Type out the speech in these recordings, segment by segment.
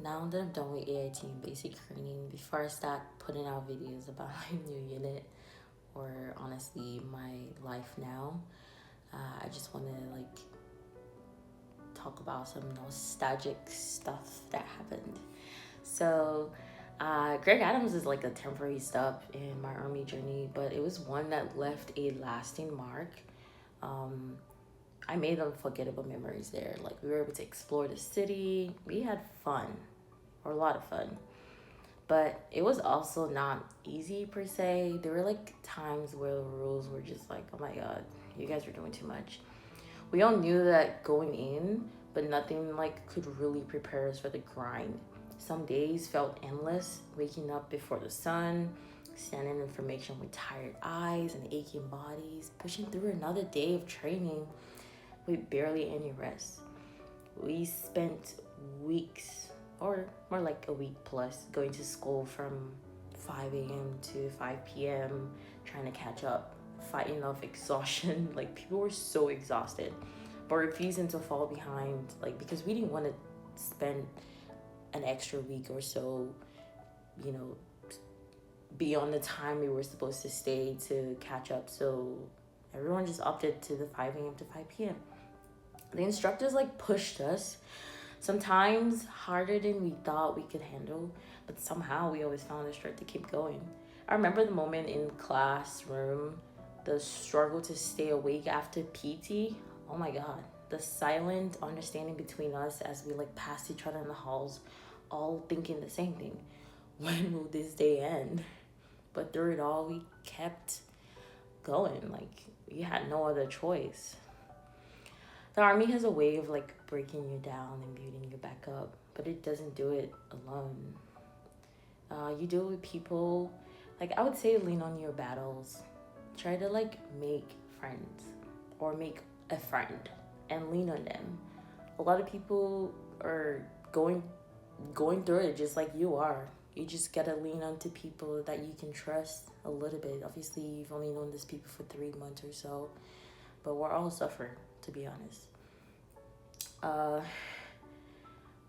Now that I'm done with AIT and basic training, before I start putting out videos about my new unit or honestly my life now, I just want to talk about some nostalgic stuff that happened. So, Greg Adams is like a temporary stop in my army journey, but it was one that left a lasting mark. Um, I made unforgettable memories there. Like, we were able to explore the city. We had fun, or a lot of fun. But it was also not easy per se. There were like times where the rules were just like, oh my god, you guys are doing too much. We all knew that going in, but nothing could really prepare us for the grind. Some days felt endless, waking up before the sun, standing in formation with tired eyes and aching bodies, pushing through another day of training with barely any rest. We spent weeks, or more like a week plus, going to school from 5 a.m. to 5 p.m., trying to catch up, fighting off exhaustion. Like, people were so exhausted, but refusing to fall behind, because we didn't want to spend an extra week or so, you know, beyond the time we were supposed to stay to catch up. So everyone just opted to the 5 a.m. to 5 p.m. The instructors pushed us, sometimes harder than we thought we could handle, but somehow we always found the strength to keep going. I remember the moment in classroom, the struggle to stay awake after PT. Oh my god, the silent understanding between us as we passed each other in the halls, all thinking the same thing. When will this day end? But through it all, we kept going. We had no other choice. The army has a way of breaking you down and building you back up, but it doesn't do it alone. You do it with people. I would say lean on your battles. Try to make friends or make a friend and lean on them. A lot of people are going through it just like you are. You just gotta lean onto people that you can trust a little bit. Obviously, you've only known these people for 3 months or so, but we're all suffering, to be honest. Uh,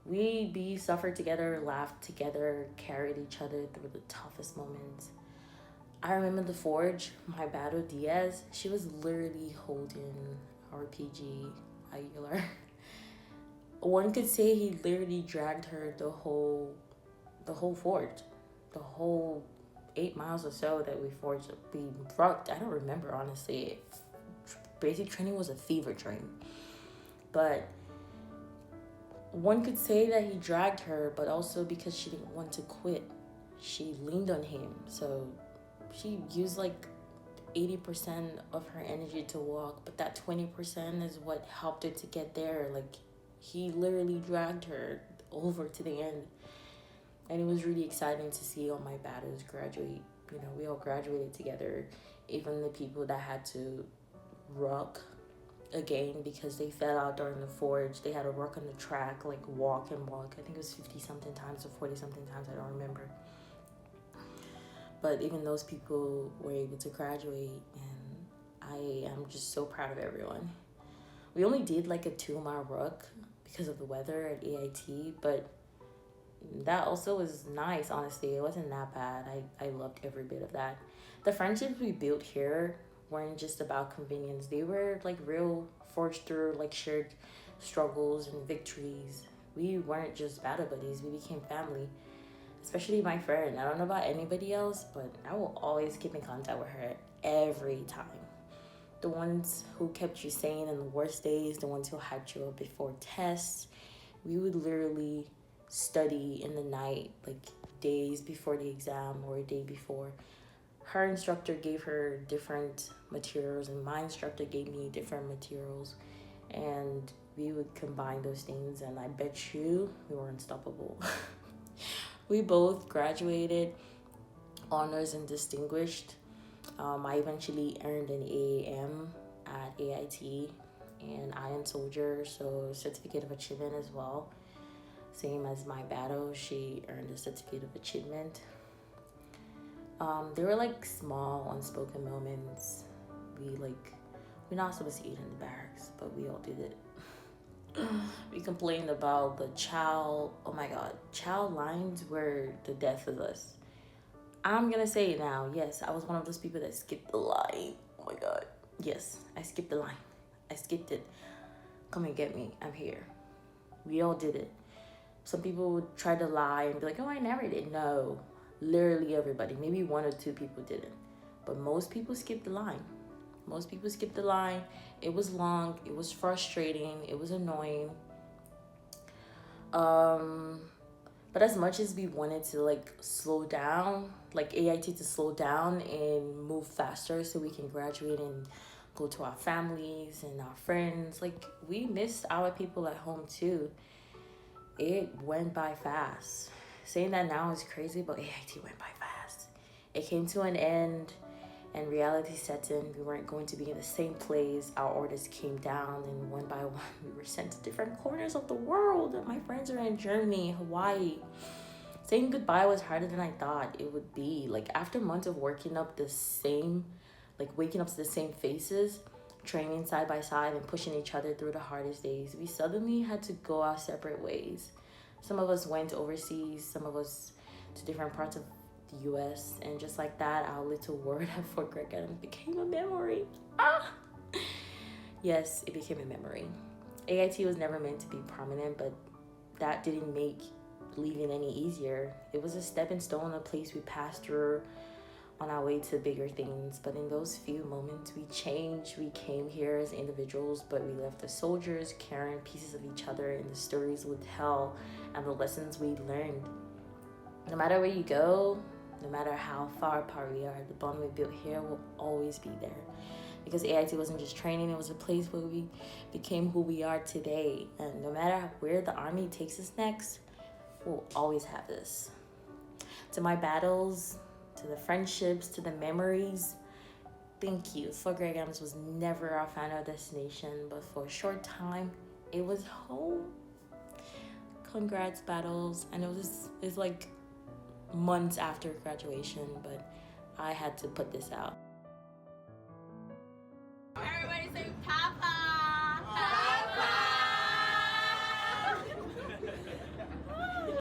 we suffered together, laughed together, carried each other through the toughest moments. I remember the Forge, my battle Diaz. She was literally holding our PG Aguilar. One could say he literally dragged her the whole forge, the whole 8 miles or so that we trucked. I don't remember honestly. Basic training was a fever dream, but one could say that he dragged her, but also because she didn't want to quit, she leaned on him. So she used 80% of her energy to walk, but that 20% is what helped her to get there. He literally dragged her over to the end. And it was really exciting to see all my battles graduate. We all graduated together. Even the people that had to ruck again because they fell out during the forge, they had to work on the track, walk and walk. I think it was 50 something times or 40 something times, I don't remember. But even those people were able to graduate, and I am just so proud of everyone. We only did a 2 mile ruck because of the weather at AIT, but that also was nice. Honestly, it wasn't that bad. I loved every bit of that. The friendships we built here weren't just about convenience. They were real, forged through shared struggles and victories. We weren't just battle buddies, we became family. Especially my friend. I don't know about anybody else, but I will always keep in contact with her every time. The ones who kept you sane in the worst days, the ones who hyped you up before tests. We would literally study in the night, days before the exam or a day before. Her instructor gave her different materials, and my instructor gave me different materials. And we would combine those things, and I bet you we were unstoppable. We both graduated honors and distinguished. I eventually earned an AAM at AIT and Iron Soldier, so certificate of achievement as well. Same as my battle, she earned a certificate of achievement. There were small unspoken moments. We're not supposed to eat in the barracks, but we all did it. We complained about the child, oh my god, child lines were the death of us. I'm gonna say it now. Yes, I was one of those people that skipped the line. Oh my god. Yes, I skipped the line. I skipped it. Come and get me. I'm here. We all did it. Some people would try to lie and be like, oh, I never did. No, literally everybody. Maybe one or two people didn't. But most people skipped the line. Most people skipped the line. It was long. It was frustrating. It was annoying. But as much as we wanted to like slow down, like AIT to slow down and move faster so we can graduate and go to our families and our friends, like we missed our people at home too. It went by fast. Saying that now is crazy, but AIT went by fast. It came to an end and reality set in. We weren't going to be in the same place. Our orders came down, and one by one we were sent to different corners of the world. My friends are in Germany, Hawaii. Saying goodbye was harder than I thought it would be. Like after months of waking up to the same faces, training side by side and pushing each other through the hardest days, we suddenly had to go our separate ways. Some of us went overseas, some of us to different parts of the US, and just like that, our little word for Gregg became a memory. Yes, it became a memory. AIT was never meant to be permanent, but that didn't make leaving any easier. It was a stepping stone, a place we passed through on our way to bigger things. But in those few moments, we changed. We came here as individuals, but we left as soldiers, carrying pieces of each other and the stories we tell and the lessons we learned. No matter where you go, no matter how far apart we are, the bond we built here will always be there. Because AIT wasn't just training, it was a place where we became who we are today. And no matter where the Army takes us next, we'll always have this. To my battles, to the friendships, to the memories, thank you. Fort Gregg Adams was never our final destination, but for a short time, it was home. Congrats, battles. And it's like months after graduation, but I had to put this out.